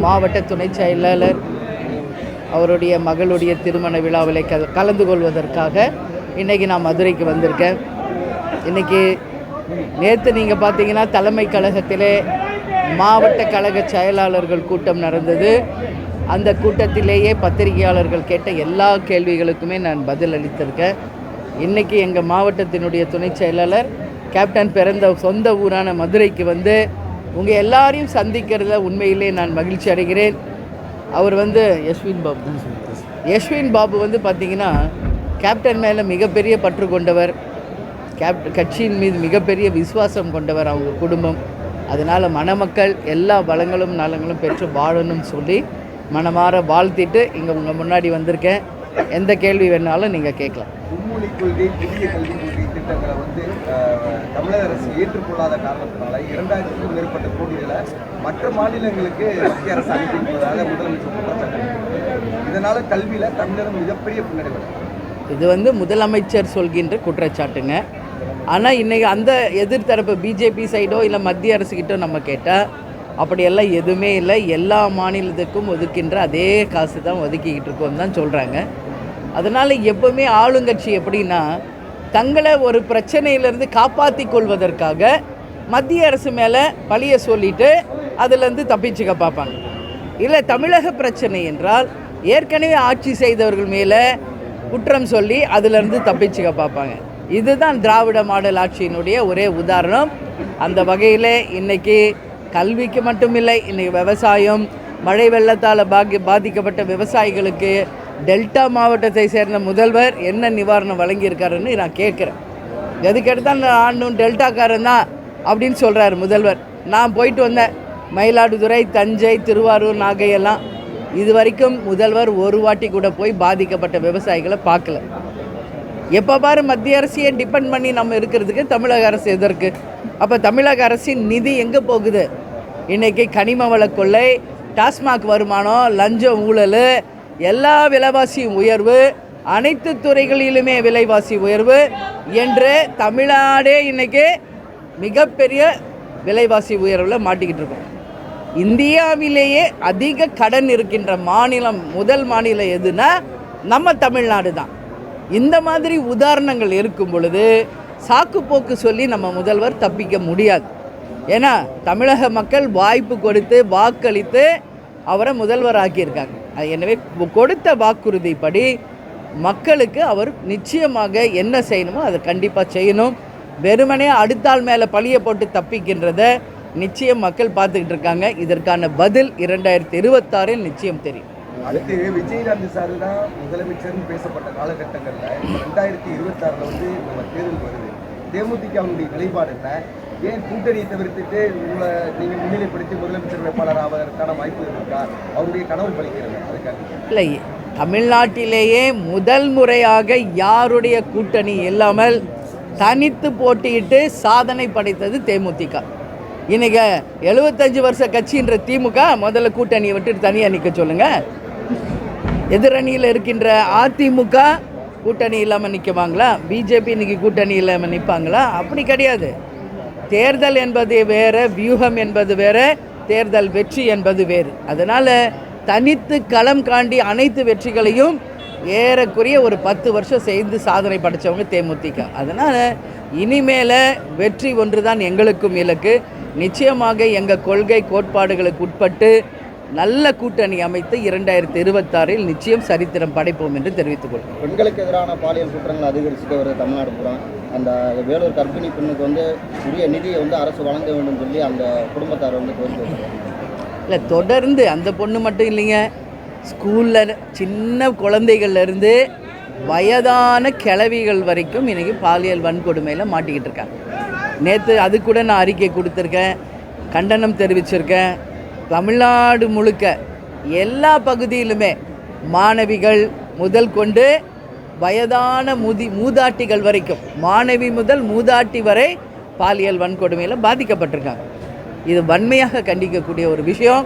மாவட்ட துணை செயலாளர் அவருடைய மகளுடைய திருமண விழாவில் கலந்து கொள்வதற்காக இன்றைக்கி நான் மதுரைக்கு வந்திருக்கேன். இன்றைக்கி நேற்று நீங்கள் பார்த்தீங்கன்னா தலைமை கழகத்திலே மாவட்ட கழக செயலாளர்கள் கூட்டம் நடந்தது. அந்த கூட்டத்திலேயே பத்திரிகையாளர்கள் கேட்ட எல்லா கேள்விகளுக்குமே நான் பதில் அளித்திருக்கேன். இன்றைக்கி எங்கள் மாவட்டத்தினுடைய துணை செயலாளர் கேப்டன் பிறந்த சொந்த ஊரான மதுரைக்கு வந்து உங்கள் எல்லாரையும் சந்திக்கிறதுல உண்மையிலே நான் மகிழ்ச்சி அடைகிறேன். அவர் வந்து யஷ்வின் பாபு வந்து பார்த்திங்கன்னா கேப்டன் மேலே மிகப்பெரிய பற்று கொண்டவர், கட்சியின் மீது மிகப்பெரிய விசுவாசம் கொண்டவர் அவங்க குடும்பம். அதனால் மணமக்கள் எல்லா வளங்களும் நலங்களும் பெற்று வாழணும்னு சொல்லி மனமாற வாழ்த்திட்டு இங்கே உங்கள் முன்னாடி வந்திருக்கேன். எந்த கேள்வி வேணாலும் நீங்கள் கேட்கலாம். மும்மொழி கொள்கை, புதிய கல்விக் கொள்கை திட்டங்களை வந்து தமிழக அரசு ஏற்றுக்கொள்ளாத காரணத்தினால 2000க்கும் மேற்பட்ட கோடிகளை மற்ற மாநிலங்களுக்கு மத்திய அரசு அனுப்பியிருப்பதாக முதலமைச்சர் குற்றச்சாட்டு. இதனால் கல்வியில் தமிழகம் மிகப்பெரிய பின்னடைவு. இது வந்து முதலமைச்சர் சொல்கின்ற குற்றச்சாட்டுங்க. ஆனால் இன்றைக்கி அந்த எதிர்த்தரப்பு பிஜேபி சைடோ இல்லை மத்திய அரசுக்கிட்டோ நம்ம கேட்டால் அப்படியெல்லாம் எதுவுமே இல்லை. எல்லா மாநிலத்துக்கும் ஒதுக்கின்ற அதே காசு தான் ஒதுக்கிக்கிட்டு இருக்கோம் தான் சொல்கிறாங்க. அதனால் எப்போவுமே ஆளுங்கட்சி எப்படின்னா தங்களை ஒரு பிரச்சனையிலேருந்து காப்பாற்றி கொள்வதற்காக மத்திய அரசு மேலே பழியை சொல்லிவிட்டு அதிலேருந்து தப்பிச்சுக்க பார்ப்பாங்க. இல்லை தமிழக பிரச்சனை என்றால் ஏற்கனவே ஆட்சி செய்தவர்கள் மேலே குற்றம் சொல்லி அதிலேருந்து தப்பிச்சுக்க பார்ப்பாங்க. இதுதான் திராவிட மாடல் ஆட்சியினுடைய ஒரே உதாரணம். அந்த வகையில் இன்றைக்கி கல்விக்கு மட்டுமில்லை, இன்றைக்கி விவசாயம், மழை வெள்ளத்தால் பாதிக்கப்பட்ட விவசாயிகளுக்கு டெல்டா மாவட்டத்தை சேர்ந்த முதல்வர் என்ன நிவாரணம் வழங்கியிருக்காருன்னு நான் கேட்குறேன். எதுக்கெடுத்தால் நான் டெல்டாக்காரன் தான் அப்படின்னு சொல்கிறார் முதல்வர். நான் போயிட்டு வந்தேன் மயிலாடுதுறை, தஞ்சை, திருவாரூர், நாகையெல்லாம். இது வரைக்கும் முதல்வர் ஒரு வாட்டி கூட போய் பாதிக்கப்பட்ட விவசாயிகளை பார்க்கல. எப்போ பாரு மத்திய அரசையே டிபெண்ட் பண்ணி நம்ம இருக்கிறதுக்கு தமிழக அரசு எதற்கு? அப்போ தமிழக அரசின் நிதி எங்கே போகுது? இன்றைக்கி கனிம வள கொள்ளை, டாஸ்மாக் வருமானம், லஞ்சம், ஊழல், எல்லா விலைவாசியும் உயர்வு, அனைத்து துறைகளிலுமே விலைவாசி உயர்வு என்று தமிழ்நாடே இன்றைக்கி மிகப்பெரிய விலைவாசி உயர்வில் மாட்டிக்கிட்டு இருக்கோம். இந்தியாவிலேயே அதிக கடன் இருக்கின்ற மாநிலம், முதல் மாநிலம் எதுனா நம்ம தமிழ்நாடு தான். இந்த மாதிரி உதாரணங்கள் இருக்கும் பொழுது சாக்கு போக்கு சொல்லி நம்ம முதல்வர் தப்பிக்க முடியாது. ஏன்னா தமிழக மக்கள் வாய்ப்பு கொடுத்து வாக்களித்து அவரை முதல்வர் ஆக்கியிருக்காங்க. எனவே கொடுத்த வாக்குறுதிப்படி மக்களுக்கு அவர் நிச்சயமாக என்ன செய்யணுமோ அதை கண்டிப்பாக செய்யணும். வெறுமனே அடுத்தாள் மேலே பழியை போட்டு தப்பிக்கின்றத நிச்சயம் மக்கள் பார்த்துக்கிட்டு இருக்காங்க. இதற்கான பதில் 2026 நிச்சயம் தெரியும். அடுத்து விஜயகாந்த் சார் தான் முதலமைச்சர்னு பேசப்பட்ட காலகட்டங்களில் 2026 வந்து நம்ம தேர்தல் வருது. தேமுதிகவுடைய நிலைப்பாடு என்ன? ஏன் கூட்டணியை தவிர்த்துட்டு உங்களை நீங்கள் முன்னிலைப்படுத்தி முதலமைச்சர் வேட்பாளர் ஆவதற்கான வாய்ப்பு இருக்கா? அவருடைய கனவு பலிக்கிறது அதுக்காக இல்லை. தமிழ்நாட்டிலேயே முதல் முறையாக யாருடைய கூட்டணி இல்லாமல் தனித்து போட்டியிட்டு சாதனை படைத்தது தேமுதிக. இன்றைக்கி 75 வருஷ கட்சின்ற திமுக முதல்ல கூட்டணியை விட்டு தனியாக நிற்க சொல்லுங்கள். எதிரணியில் இருக்கின்ற அதிமுக கூட்டணி இல்லாமல் நிற்குவாங்களா? பிஜேபி இன்றைக்கி கூட்டணி இல்லாமல் நிற்பாங்களா? அப்படி கிடையாது. தேர்தல் என்பது வேறு, வியூகம் என்பது வேறு, தேர்தல் வெற்றி என்பது வேறு. அதனால் தனித்து களம் காண்டி அனைத்து வெற்றிகளையும் ஏறக்குறைய ஒரு 10 வருஷம் செய்து சாதனை படைத்தவங்க தேமுதிக. அதனால் இனிமேல் வெற்றி ஒன்று தான் எங்களுக்கும் இலக்கு. நிச்சயமாக எங்கள் கொள்கை கோட்பாடுகளுக்கு உட்பட்டு நல்ல கூட்டணி அமைத்து 2026 நிச்சயம் சரித்திரம் படைப்போம் என்று தெரிவித்துக் கொள்கிறேன். பெண்களுக்கு எதிரான பாலியல் குற்றங்கள் அதிகரிச்சுட்டு வருது தமிழ்நாடு பூரா. அந்த வேலூர் கர்ப்பிணி பெண்ணுக்கு வந்து உரிய நிதியை வந்து அரசு வழங்க வேண்டும் சொல்லி அந்த குடும்பத்தார் வந்து கோரிக்கை வச்சுருக்காங்க. இல்லை, தொடர்ந்து அந்த பொண்ணு மட்டும் இல்லைங்க, ஸ்கூலில் சின்ன குழந்தைகள்லேருந்து வயதான கிழவிகள் வரைக்கும் இன்றைக்கி பாலியல் வன்கொடுமையில் மாட்டிக்கிட்டு இருக்காங்க. நேற்று அது கூட நான் அறிக்கை கொடுத்துருக்கேன், கண்டனம் தெரிவிச்சிருக்கேன். தமிழ்நாடு முழுக்க எல்லா பகுதியிலுமே மாணவிகள் முதல் கொண்டு வயதான மூதாட்டிகள் வரைக்கும், மாணவி முதல் மூதாட்டி வரை பாலியல் வன்கொடுமையில் பாதிக்கப்பட்டிருக்காங்க. இது வன்மையாக கண்டிக்கக்கூடிய ஒரு விஷயம்.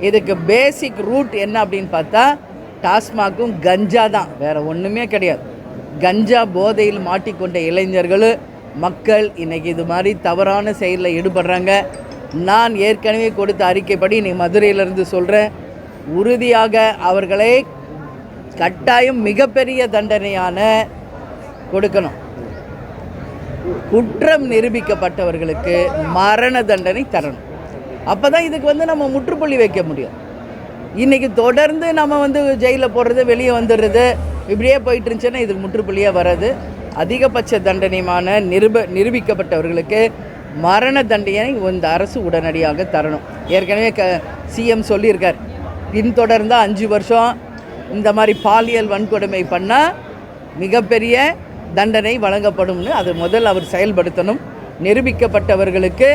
இதுக்கு பேசிக் ரூட் என்ன அப்படின்னு பார்த்தா டாஸ்மாக்கும் கஞ்சா தான், வேறு ஒன்றுமே கிடையாது. கஞ்சா போதையில் மாட்டிக்கொண்ட இளைஞர்கள் மக்கள் இன்றைக்கி இது மாதிரி தவறான செயலில் ஈடுபடுறாங்க. நான் ஏற்கனவே கொடுத்த அறிக்கைப்படி இன்றைக்கி மதுரையிலேருந்து சொல்கிறேன், உறுதியாக அவர்களை கட்டாயம் மிகப்பெரிய தண்டனையான கொடுக்கணும். குற்றம் நிரூபிக்கப்பட்டவர்களுக்கு மரண தண்டனை தரணும். அப்போ தான் இதுக்கு வந்து நம்ம முற்றுப்புள்ளி வைக்க முடியும். இன்றைக்கி தொடர்ந்து நம்ம வந்து ஜெயிலில் போடுறது, வெளியே வந்துடுறது, இப்படியே போயிட்டு இருந்துச்சுன்னா இதுக்கு முற்றுப்புள்ளியாக வராது. அதிகபட்ச தண்டனையான நிரூபிக்கப்பட்டவர்களுக்கு மரண தண்டனை இந்த அரசு உடனடியாக தரணும். ஏற்கனவே சிஎம் சொல்லியிருக்கார், பின்தொடர்ந்தால் 5 வருஷம் இந்த மாதிரி பாலியல் வன்கொடுமை பண்ணால் மிகப்பெரிய தண்டனை வழங்கப்படும்னு அது முதல் அவர் செயல்படுத்தணும். நிரூபிக்கப்பட்டவர்களுக்கு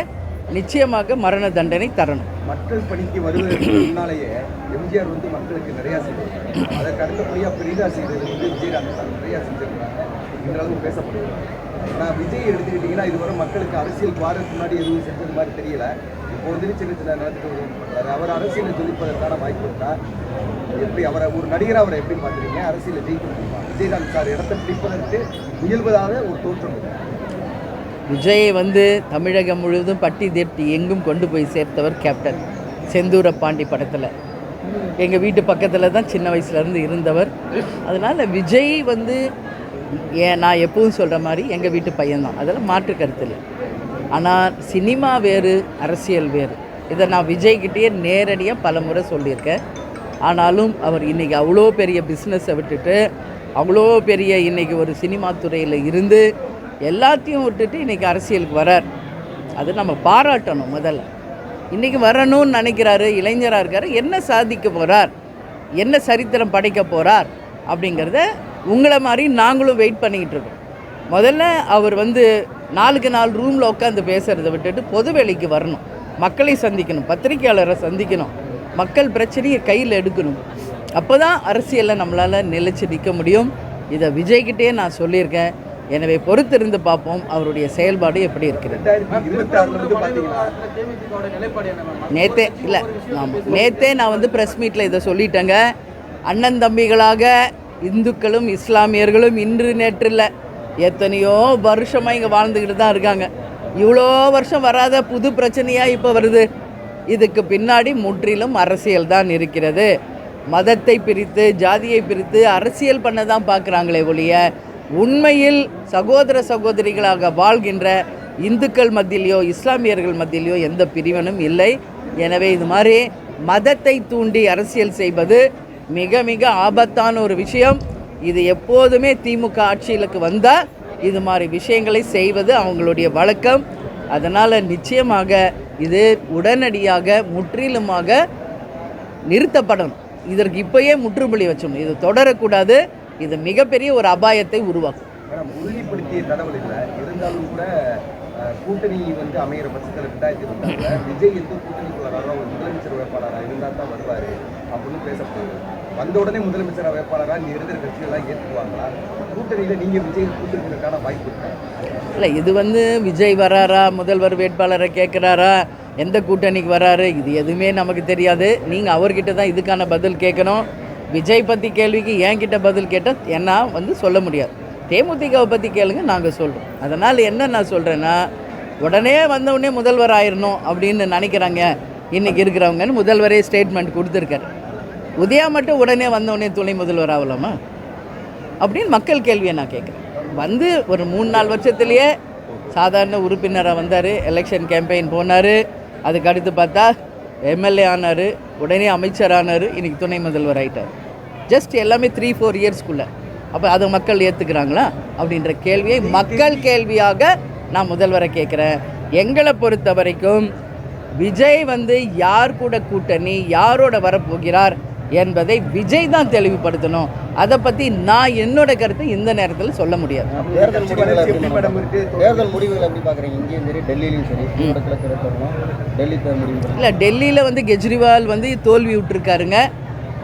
நிச்சயமாக மரண தண்டனை தரணும். மக்கள் பணிக்கு வருவதற்கு முன்னாலேயே எம்ஜிஆர் வந்து மக்களுக்கு நிறையா செய்திருக்காங்க. அதற்கு அடுத்தபடியாக பெரிதா செய்தது வந்து விஜயகாந்த் சார் நிறையா செஞ்சிருக்காங்க. இந்த அளவு பேசப்படுகிறாங்க. ஆனால் விஜய் எடுத்துக்கிட்டிங்கன்னா இதுவரை மக்களுக்கு அரசியல் வாரத்துக்கு முன்னாடி எதுவும் செஞ்சது மாதிரி தெரியல. இப்போ வந்து சின்ன சின்ன நேரத்துக்கு பண்ணுறாரு. அவர் அரசியலை ஜொலிப்பதற்கான வாய்ப்பு இருக்கா? எப்படி அவரை ஒரு நடிகராக அவரை எப்படி பார்க்குறீங்க? அரசியலை ஜெயிக்க முடியுமா? விஜயகாந்த் சார் இடத்தை பிடிப்பதற்கு முயல்வதாக ஒரு தோற்றம் இருக்கு. விஜயை வந்து தமிழகம் முழுவதும் பட்டி தேட்டி எங்கும் கொண்டு போய் சேர்த்தவர் கேப்டன். செந்தூர பாண்டி படத்தில் எங்கள் வீட்டு பக்கத்தில் தான் சின்ன வயசுலேருந்து இருந்தவர். அதனால் விஜய் வந்து நான் எப்பவும் சொல்கிற மாதிரி எங்கள் வீட்டு பையன்தான், அதெல்லாம் மாற்று கருத்து இல்லை. ஆனால் சினிமா வேறு, அரசியல் வேறு. இதை நான் விஜய்கிட்டேயே நேரடியாக பல முறை சொல்லியிருக்கேன். ஆனாலும் அவர் இன்றைக்கி அவ்வளோ பெரிய பிஸ்னஸை விட்டுட்டு, அவ்வளோ பெரிய இன்றைக்கி ஒரு சினிமா துறையில் இருந்து எல்லாத்தையும் விட்டுட்டு இன்றைக்கி அரசியலுக்கு வரார். அது நம்ம பாராட்டணும். முதல்ல இன்றைக்கி வரணும்னு நினைக்கிறாரு, இளைஞராக இருக்கார். என்ன சாதிக்க போகிறார், என்ன சரித்திரம் படைக்க போகிறார் அப்படிங்கிறத உங்களை மாதிரி நாங்களும் வெயிட் பண்ணிக்கிட்டு இருக்கோம். முதல்ல அவர் வந்து 4க்கு 4 ரூமில் உட்காந்து பேசுகிறத விட்டுட்டு பொது வேலைக்கு வரணும், மக்களை சந்திக்கணும், பத்திரிகையாளரை சந்திக்கணும், மக்கள் பிரச்சனையை கையில் எடுக்கணும். அப்போ தான் அரசியலில் நம்மளால் நிலைச்சு நிற்க முடியும். இதை விஜய்கிட்டே நான் சொல்லியிருக்கேன். எனவே பொறுத்திருந்து பார்ப்போம் அவருடைய செயல்பாடு எப்படி இருக்கிறது. நேற்றே நான் வந்து ப்ரெஸ் மீட்டில் இதை சொல்லிட்டேங்க. அண்ணன் தம்பிகளாக இந்துக்களும் இஸ்லாமியர்களும் இன்று நேற்று இல்லை, எத்தனையோ வருஷமாக இங்கே வாழ்ந்துக்கிட்டு தான் இருக்காங்க. இவ்வளோ வருஷம் வராத புது பிரச்சனையாக இப்போ வருது. இதுக்கு பின்னாடி முற்றிலும் அரசியல் தான் இருக்கிறது. மதத்தை பிரித்து, ஜாதியை பிரித்து அரசியல் பண்ண தான் பார்க்குறாங்களே ஒழிய உண்மையில் சகோதர சகோதரிகளாக வாழ்கின்ற இந்துக்கள் மத்தியிலையோ இஸ்லாமியர்கள் மத்தியிலையோ எந்த பிரிவினும் இல்லை. எனவே இது மாதிரி மதத்தை தூண்டி அரசியல் செய்வது மிக மிக ஆபத்தான ஒரு விஷயம். இது எப்போதுமே திமுக ஆட்சியிலுக்கு வந்தால் இது மாதிரி விஷயங்களை செய்வது அவங்களுடைய வழக்கம். அதனால் நிச்சயமாக இது உடனடியாக முற்றிலுமாக நிறுத்தப்படணும். இதற்கு இப்போயே முற்றுப்புள்ளி வச்சணும். இது தொடரக்கூடாது. இது மிகப்பெரிய ஒரு அபாயத்தை உருவாக்கும். உறுதிப்படுத்திய தகவல் இல்லை இருந்தாலும் கூட கூட்டணி வந்து அமைகிற பட்சத்தில் 2024 விஜய் எந்த கூட்டணிக்கு வராரோ ஒரு முதலமைச்சர் வேட்பாளராக இருந்தால் தான் வருவார் அப்படின்னு பேசப்படுது. வந்த உடனே முதலமைச்சர் வேட்பாளராக இங்கே இருக்கிற கட்சிகள்லாம் ஏற்றுக்குவாங்களா? கூட்டணியில் நீங்கள் விஜய் கூட்டுறதுக்கான வாய்ப்பு இருக்கா? இல்லை, இது வந்து விஜய் வராரா, முதல்வர் வேட்பாளரை கேட்குறாரா, எந்த கூட்டணிக்கு வராரு, இது எதுவுமே நமக்கு தெரியாது. நீங்கள் அவர்கிட்ட தான் இதுக்கான பதில் கேட்கணும். விஜய் பற்றி கேள்விக்கு என்கிட்ட பதில் கேட்டால் என்ன வந்து சொல்ல முடியாது. தேமுதிகவை பற்றி கேளுங்க, நாங்கள் சொல்கிறோம். அதனால் என்ன நான் சொல்கிறேன்னா, உடனே வந்தவுடனே முதல்வர் ஆயிடணும் அப்படின்னு நினைக்கிறாங்க இன்றைக்கி இருக்கிறவங்கன்னு முதல்வரே ஸ்டேட்மெண்ட் கொடுத்துருக்காரு. உதயா மட்டும் உடனே வந்தவுடனே துணை முதல்வர் ஆகலாமா அப்படின்னு மக்கள் கேள்வியை நான் கேட்குறேன். வந்து ஒரு 3-4 வருஷத்துலேயே சாதாரண உறுப்பினராக வந்தார், எலெக்ஷன் கேம்பெயின் போனார், அதுக்கு அடுத்து பார்த்தா எம்எல்ஏ ஆனார், உடனே அமைச்சர் ஆனார், இன்றைக்கி துணை முதல்வர் ஆகிட்டார். ஜஸ்ட் எல்லாமே 3-4 இயர்ஸ்க்குள்ளே. அப்போ அதை மக்கள் ஏற்றுக்கிறாங்களா அப்படின்ற கேள்வியை மக்கள் கேள்வியாக நான் முதல்வரை கேட்குறேன். எங்களை பொறுத்த வரைக்கும் விஜய் வந்து யார் கூட கூட்டணி, யாரோட வரப்போகிறார் என்பதை விஜய் தான் தெளிவுபடுத்தணும். அதை பற்றி நான் என்னோட கருத்தை இந்த நேரத்தில் சொல்ல முடியாது. தேர்தல் முடிவுகள் எப்படி பார்க்குறீங்க? இங்கேயும் சரி, டெல்லியிலையும் சரி, டெல்லி முடிவுகள் இல்லை, டெல்லியில் வந்து கெஜ்ரிவால் வந்து தோல்வி விட்டுருக்காருங்க.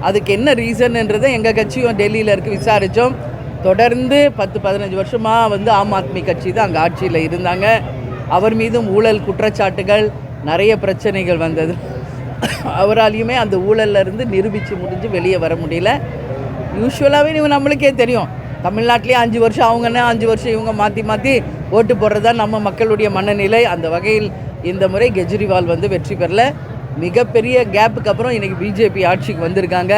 அதுக்கு என்ன ரீசன்ன்றதை எங்கள் கட்சியும் டெல்லியில் இருக்குது, விசாரித்தோம். தொடர்ந்து 10-15 வருஷமாக வந்து ஆம் ஆத்மி கட்சி தான் அங்கே ஆட்சியில் இருந்தாங்க. அவர் மீதும் ஊழல் குற்றச்சாட்டுகள், நிறைய பிரச்சனைகள் வந்தது. அவராலையுமே அந்த ஊழல்லேருந்து நிரூபித்து முடிஞ்சு வெளியே வர முடியல. யூஸ்வலாகவே இவங்க நம்மளுக்கே தெரியும், தமிழ்நாட்டிலே 5 வருஷம் அவங்கன்னா 5 வருஷம் இவங்க மாற்றி மாற்றி ஓட்டு போடுறது தான் நம்ம மக்களுடைய மனநிலை. அந்த வகையில் இந்த முறை கெஜ்ரிவால் வந்து வெற்றி பெறல. மிகப்பெரிய கேப்புக்கு அப்புறம் இன்றைக்கி பிஜேபி ஆட்சிக்கு வந்திருக்காங்க.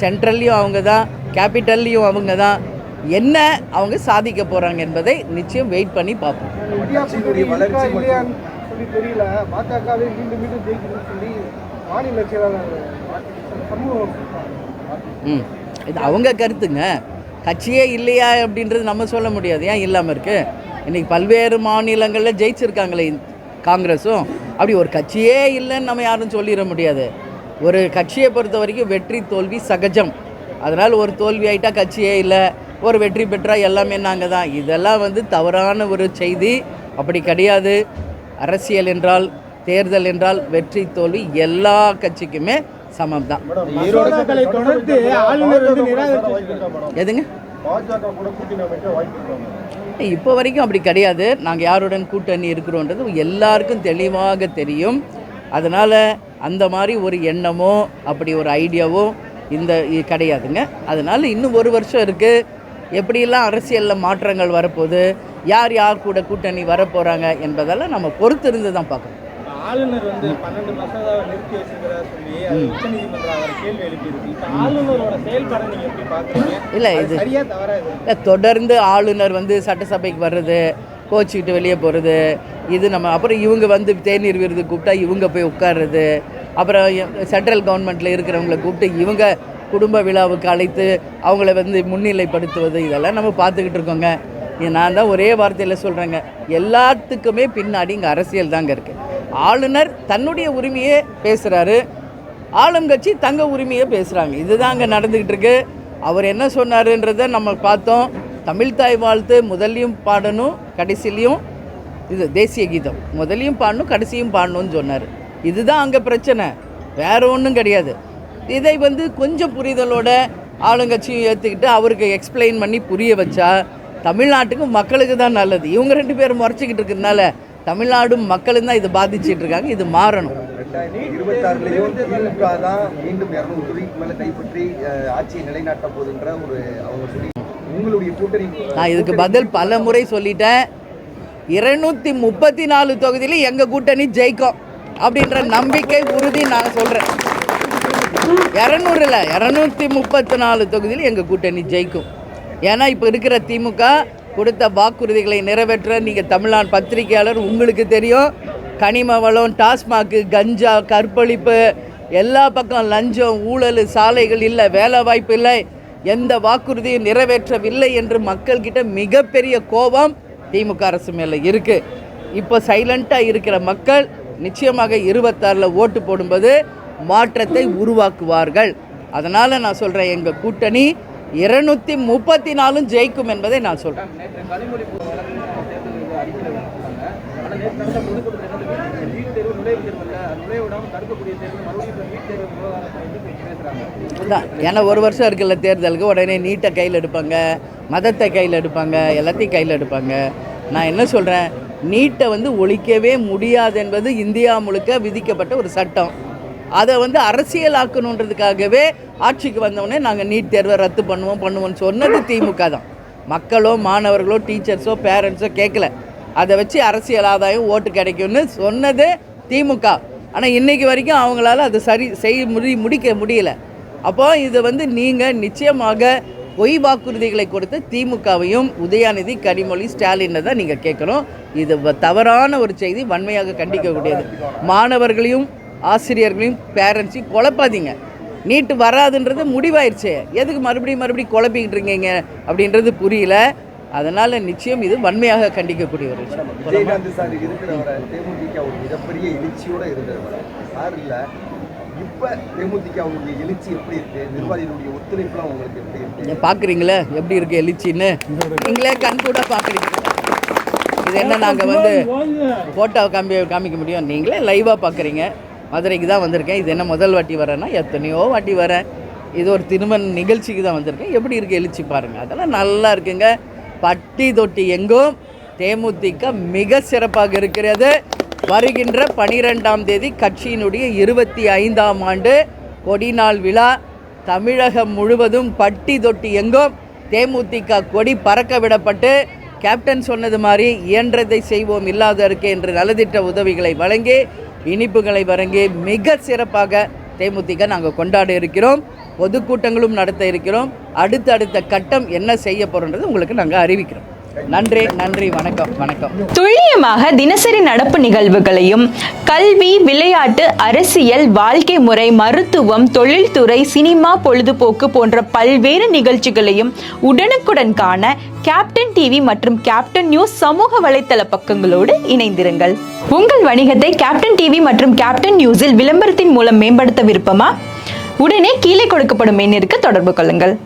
சென்ட்ரல்லையும் அவங்க தான், கேபிட்டல்லையும் அவங்க தான். என்ன அவங்க சாதிக்க போகிறாங்க என்பதை நிச்சயம் வெயிட் பண்ணி பார்ப்போம். கட்சியினுடைய வளர்ச்சி மற்றும் சொல்லி தெரியல. பாஜகவே மீண்டும் மீண்டும் ஜெயிக்கணும்னு சொல்லி மாநில செயலாளர் சமூகம் இது அவங்க கருத்துங்க. கட்சியே இல்லையா அப்படின்றது நம்ம சொல்ல முடியாது. ஏன் இல்லாமல் இருக்குது? இன்றைக்கி பல்வேறு மாநிலங்களில் ஜெயிச்சிருக்காங்களே காங்கிரஸும். அப்படி ஒரு கட்சியே இல்லைன்னு நம்ம யாரும் சொல்லிட முடியாது. ஒரு கட்சியை பொறுத்த வரைக்கும் வெற்றி தோல்வி சகஜம். அதனால் ஒரு தோல்வி ஆகிட்டா கட்சியே இல்லை, ஒரு வெற்றி பெற்றால் எல்லாமே நாங்கள் தான். இதெல்லாம் வந்து தவறான ஒரு செய்தி. அப்படி கிடையாது. அரசியல் என்றால், தேர்தல் என்றால் வெற்றி தோல்வி எல்லா கட்சிக்குமே சமம் தான். எதுங்க? இப்போ வரைக்கும் அப்படி கிடையாது. நாங்கள் யாருடன் கூட்டணி இருக்கிறோன்றது எல்லாருக்கும் தெளிவாக தெரியும். அதனால் அந்த மாதிரி ஒரு எண்ணமோ அப்படி ஒரு ஐடியாவோ கிடையாதுங்க. அதனால் இன்னும் ஒரு வருஷம் இருக்குது. எப்படியெல்லாம் அரசியலில் மாற்றங்கள் வரப்போகுது, யார் யார் கூட கூட்டணி வரப்போகிறாங்க என்பதெல்லாம் நம்ம பொறுத்து இருந்து தான் பார்க்கணும். ஆளுநர் வந்து 12 மசோதாவை நிறுத்தி வச்சிருக்கிறதா சொல்லி அது உச்சநீதிமன்றம் அவரை கேள்வி எழுப்பியிருக்கு. இப்போ ஆளுநரோட செயல்பாடை நீங்கள் எப்படி பார்க்குறீங்க? இல்லை, இது சரியா தவறா? இல்லை, தொடர்ந்து ஆளுநர் வந்து சட்டசபைக்கு வர்றது, கோச்சிக்கிட்டு வெளியே போகிறது, இது நம்ம அப்புறம் இவங்க வந்து தேநீர் விருது கூப்பிட்டா இவங்க போய் உட்கார்றது, அப்புறம் சென்ட்ரல் கவர்மெண்ட்டில் இருக்கிறவங்களை கூப்பிட்டு இவங்க குடும்ப விழாவுக்கு அழைத்து அவங்கள வந்து முன்னிலைப்படுத்துவது, இதெல்லாம் நம்ம பார்த்துக்கிட்டு இருக்கோங்க. நான் தான் ஒரே வார்த்தையில் சொல்கிறேங்க, எல்லாத்துக்குமே பின்னாடி இங்கே அரசியல் தாங்க இருக்குது. ஆளுநர் தன்னுடைய உரிமையே பேசுகிறாரு, ஆளுங்கட்சி தங்க உரிமையை பேசுகிறாங்க. இதுதான் அங்கே நடந்துக்கிட்டு இருக்கு. அவர் என்ன சொன்னாருன்றதை நம்ம பார்த்தோம். தமிழ் தாய் வாழ்த்து முதல்லையும் பாடணும், கடைசிலையும் இது தேசிய கீதம் முதலையும் பாடணும், கடைசியும் பாடணும்னு சொன்னார். இதுதான் அங்கே பிரச்சனை, வேறு ஒன்றும் கிடையாது. இதை வந்து கொஞ்சம் புரிதலோட ஆளுங்கட்சியும் ஏற்றுக்கிட்டு அவருக்கு எக்ஸ்பிளைன் பண்ணி புரிய வச்சா தமிழ்நாட்டுக்கும் மக்களுக்கு தான் நல்லது. இவங்க 2 பேரும் முறைச்சிக்கிட்டு இருக்கிறதுனால தமிழ்நாடும் மக்களும் தான் இது பாதிச்சுட்டு இருக்காங்க. இது மாறணும். 2026 திமுக தான் மீண்டும் 200 தொகுதிக்கு மேலே கைப்பற்றி ஆட்சியை நிலைநாட்ட போதுன்ற ஒரு அவங்க சொல்லி உங்களுடைய கூட்டணி. நான் இதுக்கு பதில் பல முறை சொல்லிட்டேன். 234 தொகுதியில் எங்கள் கூட்டணி ஜெயிக்கும் அப்படின்ற நம்பிக்கை உறுதி நான் சொல்கிறேன். 200 இல்லை, 234 தொகுதியில் எங்கள் கூட்டணி ஜெயிக்கும். ஏன்னா இப்போ இருக்கிற திமுக கொடுத்த வாக்குறுதிகளை நிறைவேற்ற நீங்கள் தமிழ்நாடு பத்திரிகையாளர் உங்களுக்கு தெரியும். கனிம வளம், டாஸ்மாக்கு, கஞ்சா, கற்பழிப்பு, எல்லா பக்கம் லஞ்சம், ஊழல், சாலைகள் இல்லை, வேலை வாய்ப்பு இல்லை, எந்த வாக்குறுதியும் நிறைவேற்றவில்லை என்று மக்கள்கிட்ட மிகப்பெரிய கோபம் திமுக அரசு மேலே இருக்குது. இப்போ சைலண்ட்டாக இருக்கிற மக்கள் நிச்சயமாக 26 ஓட்டு போடும்போது மாற்றத்தை உருவாக்குவார்கள். அதனால் நான் சொல்கிறேன், எங்கள் கூட்டணி 234 ஜெயிக்கும் என்பதை நான் சொல்கிறேன். ஏன்னா ஒரு வருஷம் இருக்குல்ல தேர்தலுக்கு, உடனே நீட்டை கையில் எடுப்பாங்க, மதத்தை கையில் எடுப்பாங்க, எல்லாத்தையும் கையில் எடுப்பாங்க. நான் என்ன சொல்கிறேன், நீட்டை வந்து ஒழிக்கவே முடியாது என்பது இந்தியா முழுக்க விதிக்கப்பட்ட ஒரு சட்டம். அதை வந்து அரசியலாக்கணுன்றதுக்காகவே ஆட்சிக்கு வந்தவுடனே நாங்கள் நீட் தேர்வை ரத்து பண்ணுவோம்னு சொன்னது திமுக தான். மக்களோ மாணவர்களோ டீச்சர்ஸோ பேரண்ட்ஸோ கேட்கல. அதை வச்சு அரசியல் ஆதாயம் ஓட்டு கிடைக்கும்னு சொன்னது திமுக. ஆனால் இன்றைக்கு வரைக்கும் அவங்களால அதை முடிக்க முடியல. அப்போ இது வந்து நீங்கள் நிச்சயமாக பொய் வாக்குறுதிகளை கொடுத்து திமுகவையும் உதயாநிதி, கனிமொழி, ஸ்டாலினை தான் நீங்கள் கேட்கணும். இது தவறான ஒரு செய்தி, வன்மையாக கண்டிக்கக்கூடியது. மாணவர்களையும் ஆசிரியர்களையும் பேரண்ட்ஸையும் குழப்பாதீங்க. நீட்டு வராதுன்றது முடிவாயிடுச்சு, எதுக்கு மறுபடியும் குழப்பிக்கிட்டு இருக்கீங்க அப்படின்றது புரியல. அதனால் நிச்சயம் இது வன்மையாக கண்டிக்கக்கூடிய ஒரு விஷயம். விஜயகாந்த் சார் இருக்கிறவரை தேமுதிக ஒரு மிகப்பெரிய எழுச்சியோடு இருந்தவர் சார் இல்லை. இப்போ தேமுதிக அவங்களுடைய எழுச்சி எப்படி இருக்குது, நிர்வாகிகளுடைய ஒத்துழைப்புலாம் உங்களுக்கு எப்படி இருக்குது பார்க்குறீங்களே எப்படி இருக்குது எழுச்சின்னு? நீங்களே கண் கூட பார்க்குறீங்க. இது என்ன நாங்கள் வந்து ஃபோட்டோவை காமிக்க முடியும்? நீங்களே லைவாக பார்க்குறீங்க. மதுரைக்கு தான் வந்திருக்கேன். இது என்ன முதல் வாட்டி வரேன்னா, எத்தனையோ வாட்டி வரேன். இது ஒரு திருமண நிகழ்ச்சிக்கு தான் வந்திருக்கேன். எப்படி இருக்குது எழுச்சி பாருங்கள். அதெல்லாம் நல்லா இருக்குங்க. பட்டி தொட்டி எங்கும் தேமுதிக மிக சிறப்பாக இருக்கிறது. வருகின்ற 12ஆம் தேதி கட்சியினுடைய 25ஆம் ஆண்டு கொடிநாள் விழா. தமிழகம் முழுவதும் பட்டி தொட்டி எங்கும் தேமுதிக கொடி பறக்க விடப்பட்டு, கேப்டன் சொன்னது மாதிரி இயன்றதை செய்வோம் இல்லாததற்கு என்று நலத்திட்ட உதவிகளை வழங்கி இனிப்புகளை வழங்கி மிக சிறப்பாக தேமுதிக நாங்கள் கொண்டாட இருக்கிறோம். பொதுக்கூட்டங்களும் நடத்த இருக்கிறோம். அடுத்த கட்டம் என்ன செய்ய போகிறோன்றது உங்களுக்கு நாங்கள் அறிவிக்கிறோம். நன்றி, வணக்கம். துல்லியமாக தினசரி நடப்பு நிகழ்வுகளையும் கல்வி, விளையாட்டு, அரசியல், வாழ்க்கை முறை, மருத்துவம், தொழில்துறை, சினிமா, பொழுதுபோக்கு போன்ற பல்வேறு நிகழ்ச்சிகளையும் உடனுக்குடன் காண கேப்டன் டிவி மற்றும் கேப்டன் நியூஸ் சமூக வலைத்தள பக்கங்களோடு இணைந்திருங்கள். உங்கள் வணிகத்தை கேப்டன் டிவி மற்றும் கேப்டன் நியூஸில் விளம்பரத்தின் மூலம் மேம்படுத்த விருப்பமா? உடனே கீழே கொடுக்கப்படும் எண்ணிற்கு தொடர்பு கொள்ளுங்கள்.